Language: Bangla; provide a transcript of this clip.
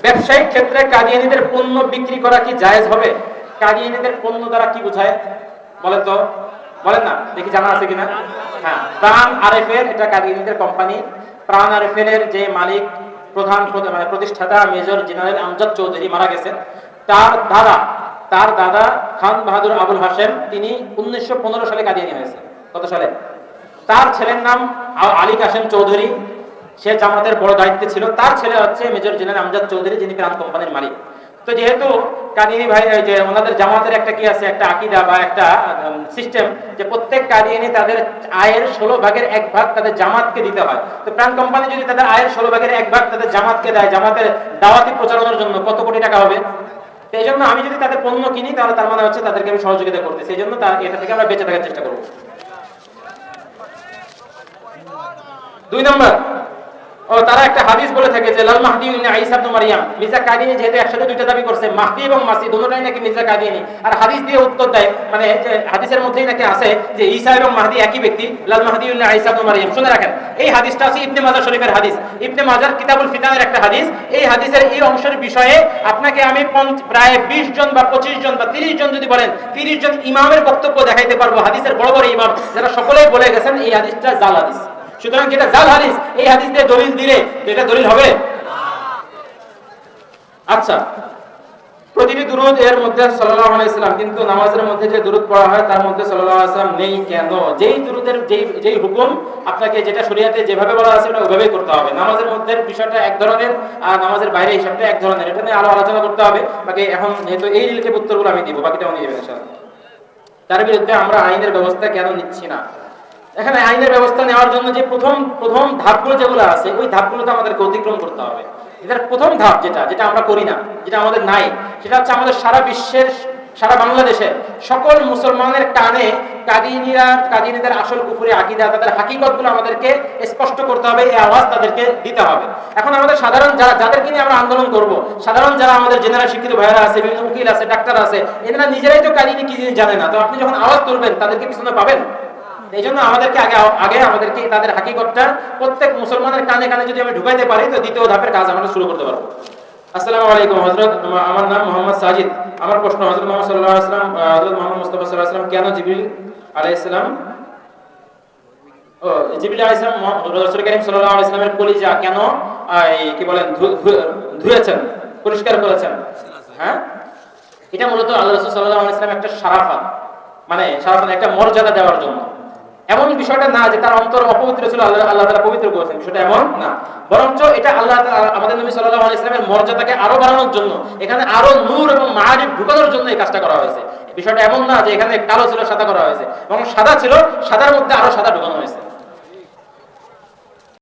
ব্যবসায়িক ক্ষেত্রে কাদিয়ানীদের পণ্য বিক্রি করা কি জায়েজ হবে? কাদিয়ানীদের পণ্য দ্বারা কি বোঝায় বলেন তো, বলেন না দেখি, জানা আছে কিনা? হ্যাঁ, প্রাণ আরএফএল, এটা কাদিয়ানীদের কোম্পানি। প্রাণ আরএফএল এর যে মালিক, প্রধান মানে প্রতিষ্ঠাতা মেজর জেনারেল আমজাদ চৌধুরী মারা গেছেন। তার দাদা খান বাহাদুর আবুল হাশেম, তিনি 1915 সালে কাদিয়ানী হয়েছে। কত সালে? তার ছেলের নাম আলী কাশেম চৌধুরী, সে জামাতের বড় দায়িত্বে ছিল। তার ছেলে হচ্ছে মেজর জেনারেল আমজাদ চৌধুরী, যিনি প্রাণ কোম্পানির মালিক। তো যেহেতু কাদিয়ানী ভাই, যে ওনাদের জামাতের একটা কি আছে, একটা আকীদা বা একটা সিস্টেম, যে প্রত্যেক কাদিয়ানী তাদের আয়ের 16 ভাগের 1 ভাগ তাদের জামাতকে দিতে হয়। তো প্রাণ কোম্পানি যদি তাদের আয়ের 16 ভাগের 1 ভাগ তাদের জামাতকে দেয়, জামাতের দাওয়াতি প্রচারণার জন্য কত কোটি টাকা হবে? এই জন্য আমি যদি তাদের পণ্য কিনি, তাহলে তার মানে হচ্ছে তাদেরকে আমি সহযোগিতা করতেছি। এই জন্য এটা থেকে আমরা বেঁচে থাকার চেষ্টা করব। 2 নম্বর, তারা একটা হাদিস বলে থাকে যে লাল মাহদি ইবনে ঈসা ইবনে মারইয়াম। মির্জা কাদিয়ানী যেহেতু একসাথে দুইটা দাবি করছে, মাহদি এবং মাসি দুটোটাই নাকি মির্জা কাদিয়ানী, আর হাদিস দিয়ে উত্তর দেয়, মানে যে হাদিসের মধ্যেই নাকি আছে যে ঈসা এবং মাহদি একই ব্যক্তি, লাল মাহদি ইবনে ঈসা ইবনে মারইয়াম। শুনে রাখেন, এই হাদিসটা আছে ইবনে মাজাহ শরীফের হাদিস, ইবনে মাজাহ কিতাবুল ফিতানের একটা হাদিস। এই হাদিসের এই অংশের বিষয়ে আপনাকে আমি প্রায় 20 জন বা 25 জন বা 30 জন যদি বলেন, 30 জন ইমামের বক্তব্য দেখাইতে পারবো, হাদিসের বড় বড় ইমাম, যারা সকলেই বলে গেছেন এই হাদিসটা জাল হাদিস। সুতরাং যেটা জাল হাদিস, এই হাদিস দিয়ে দলিল দিলে এটা দলিল হবে? আচ্ছা, প্রতিটি দুরূদ এর মধ্যে সাল্লাল্লাহু আলাইহি সাল্লাম, কিন্তু নামাজের মধ্যে যে দুরূদ পড়া হয় তার মধ্যে সাল্লাল্লাহু আলাইহি সাল্লাম নেই কেন? যেই দুরূদের যেই হুকুম আপনাকে, যেটা শরীয়তে যেভাবে বলা আছে ওটা ওইভাবেই করতে হবে। নামাজের মধ্যে বিষয়টা এক ধরনের, আর নামাজের বাইরে হিসাবটা এক ধরনের, এটা নিয়ে আরো আলোচনা করতে হবে। বাকি এখন যেহেতু এই রিলেটিভ উত্তরগুলো আমি দিব, বাকিটা উনি দিবেন ইনশাআল্লাহ। তার বিরুদ্ধে আমরা আইনের ব্যবস্থা কেন নিচ্ছি না? এখানে আইনের ব্যবস্থা নেওয়ার জন্য যে প্রথম ধাপগুলো যেগুলো আছে, ওই ধাপগুলোতে আমাদেরকে অতিক্রম করতে হবে। এটার প্রথম ধাপ যেটা আমরা করি না, যেটা আমাদের নাই, সেটা হচ্ছে আমাদের সারা বিশ্বের, সারা বাংলাদেশের সকল মুসলমানের কানে কাদিয়ানীদের আসল কুফরি আকীদা, তাদের হাকিকতগুলো আমাদেরকে স্পষ্ট করতে হবে, এই আওয়াজ তাদেরকে দিতে হবে। এখন আমাদের সাধারণ যাদেরকে নিয়ে আমরা আন্দোলন করব, সাধারণ যারা আমাদের জেনারেল শিক্ষিত ভাইয়েরা আছে, বিভিন্ন উকিল আছে, ডাক্তার আছে, এনারা নিজেরাই তো কাদিয়ানী কি জিনিস জানে না। তো আপনি যখন আওয়াজ তুলবেন, তাদেরকে পিছনে পাবেন। এই জন্য আমাদেরকে আগে আমাদেরকে তাদের হাকিকতটা প্রত্যেক মুসলমানের কানে কানে যদি আমি ঢুকাইতে পারি, তো দ্বিতীয় ধাপের কাজ আমরা শুরু করতে পারবো। আসসালামু আলাইকুম হযরত, আমার নাম মোহাম্মদ সাজিদ। আমার প্রশ্ন, হযরত মুহাম্মদ সাল্লাল্লাহু আলাইহি ওয়াসাল্লাম, হযরত মুহাম্মদ মুস্তাফা সাল্লাল্লাহু আলাইহি ওয়াসাল্লাম কেন জিবরিল আলাইহিস সালাম জিবরিল আলাইহিস সালাম রাসূল করিম সাল্লাল্লাহু আলাইহি ওয়াসাল্লামের কলিজা কেন কি বলেন ধুয়েছেন, পরিষ্কার করেছেন? হ্যাঁ, এটা মূলত আল্লাহ রাসূল সাল্লাল্লাহু আলাইহি ওয়াসাল্লাম একটা শারাফাত, মানে শারাফাত একটা মর্যাদা দেওয়ার জন্য। এমন বিষয়টা না যে তার অন্তর অপবিত্র ছিল, আল্লাহ তাআলা পবিত্র করেছেন, বিষয়টা এমন না। বরঞ্চ এটা আল্লাহ তাআলা আমাদের নবী সাল্লাল্লাহু আলাইহি ওয়াসাল্লামের মর্যাদাকে আরো বাড়ানোর জন্য, এখানে আরো নূর এবং মাআরিফ ঢুকানোর জন্য এই কাজটা করা হয়েছে। বিষয়টা এমন না যে এখানে কালো ছিল সাদা করা হয়েছে, এবং সাদা ছিল, সাদার মধ্যে আরো সাদা ঢুকানো হয়েছে।